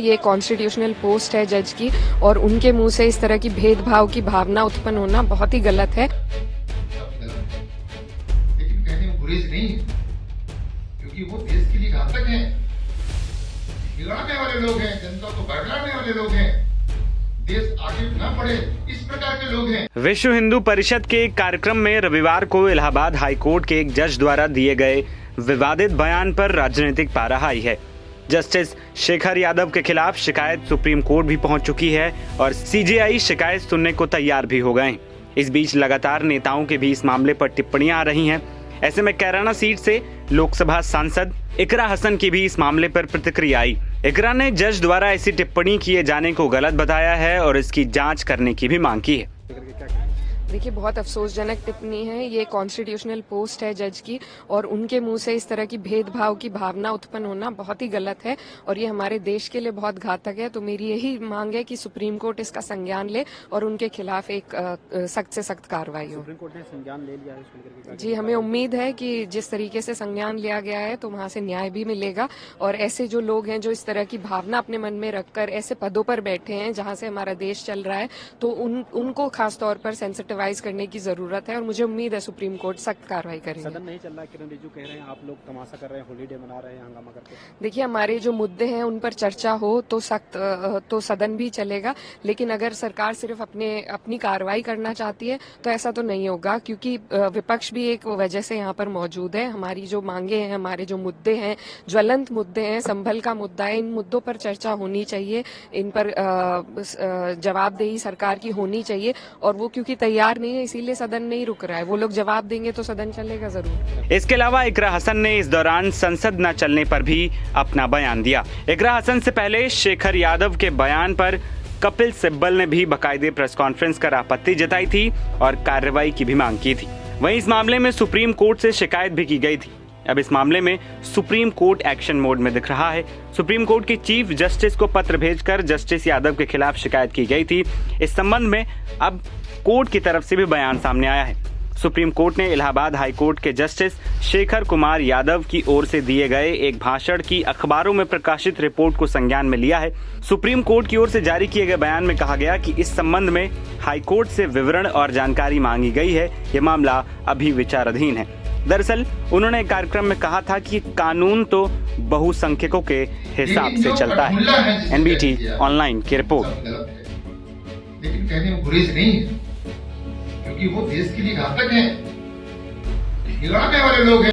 ये constitutional post है जज की, और उनके मुंह से इस तरह की भेदभाव की भावना उत्पन्न होना बहुत ही गलत है। लेकिन कहने में गुरेज नहीं है, क्योंकि वो देश के लिए घातक हैं, बिगाड़ने वाले लोग हैं, जनता को भड़काने वाले लोग हैं, देश आगे न बढ़े इस प्रकार के लोग हैं। विश्व हिंदू परिषद के एक कार्यक्रम में रविवार को इलाहाबाद हाईकोर्ट के एक जज द्वारा दिए गए विवादित बयान पर राजनीतिक पारा हाई है। जस्टिस शेखर यादव के खिलाफ शिकायत सुप्रीम कोर्ट भी पहुंच चुकी है और सीजेआई शिकायत सुनने को तैयार भी हो गए। इस बीच लगातार नेताओं के भी इस मामले पर टिप्पणियां आ रही हैं। ऐसे में कैराना सीट से लोकसभा सांसद इकरा हसन की भी इस मामले पर प्रतिक्रिया आई। इकरा ने जज द्वारा ऐसी टिप्पणी किए जाने को गलत बताया है और इसकी जांच करने की भी मांग की है। देखिए, बहुत अफसोसजनक टिप्पणी है। ये कॉन्स्टिट्यूशनल पोस्ट है जज की, और उनके मुंह से इस तरह की भेदभाव की भावना उत्पन्न होना बहुत ही गलत है और ये हमारे देश के लिए बहुत घातक है। तो मेरी यही मांग है कि सुप्रीम कोर्ट इसका संज्ञान ले और उनके खिलाफ एक सख्त से सख्त कार्रवाई हो। सुप्रीम कोर्ट ने संज्ञान ले लिया है जी, हमें उम्मीद है कि जिस तरीके से संज्ञान लिया गया है तो वहाँ से न्याय भी मिलेगा, और ऐसे जो लोग हैं जो इस तरह की भावना अपने मन में रखकर ऐसे पदों पर बैठे हैं जहाँ से हमारा देश चल रहा है, तो उनको खास तौर पर सेंसिटिवाइज करने की जरूरत है, और मुझे उम्मीद है सुप्रीम कोर्ट सख्त कार्रवाई करेगी। सदन नहीं चल रहा, किरण रिजिजू कह रहे हैं आप लोग तमाशा कर रहे हैं, हॉलीडे मना रहे हैं हंगामा करके। देखिए, हमारे जो मुद्दे हैं उन पर चर्चा हो तो तो सदन भी चलेगा, लेकिन अगर सरकार सिर्फ अपनी कार्रवाई करना चाहती है तो ऐसा तो नहीं होगा, क्योंकि विपक्ष भी एक वजह से यहाँ पर मौजूद है। हमारी जो मांगे हैं, हमारे जो मुद्दे हैं, ज्वलंत मुद्दे हैं, संभल का मुद्दा है, इन मुद्दों पर चर्चा होनी चाहिए, इन पर जवाबदेही सरकार की होनी चाहिए, और वो क्योंकि तैयार नहीं है इसीलिए सदन नहीं रुक रहा है। वो लोग जवाब देंगे तो सदन चलेगा जरूर। इसके अलावा इकरा हसन ने इस दौरान संसद न चलने पर भी अपना बयान दिया। इकरा हसन से पहले शेखर यादव के बयान पर कपिल सिब्बल ने भी बाकायदे प्रेस कॉन्फ्रेंस कर आपत्ति जताई थी और कार्रवाई की भी मांग की थी। वहीं इस मामले में सुप्रीम कोर्ट से शिकायत भी की गई थी। अब इस मामले में सुप्रीम कोर्ट एक्शन मोड में दिख रहा है। सुप्रीम कोर्ट के चीफ जस्टिस को पत्र भेजकर जस्टिस यादव के खिलाफ शिकायत की गई थी। इस संबंध में अब कोर्ट की तरफ से भी बयान सामने आया है। सुप्रीम कोर्ट ने इलाहाबाद हाई कोर्ट के जस्टिस शेखर कुमार यादव की ओर से दिए गए एक भाषण की अखबारों में प्रकाशित रिपोर्ट को संज्ञान में लिया है। सुप्रीम कोर्ट की ओर से जारी किए गए बयान में कहा गया कि इस संबंध में हाई कोर्ट से विवरण और जानकारी मांगी गई है। यह मामला अभी विचाराधीन है। दरअसल उन्होंने कार्यक्रम में कहा था कि कानून तो बहुसंख्यकों के हिसाब से चलता है। एनबीटी ऑनलाइन की रिपोर्ट। लेकिन कहने में गुरेज नहीं है, क्योंकि वो देश के लिए घातक हैं, बिगाड़ने वाले लोग हैं।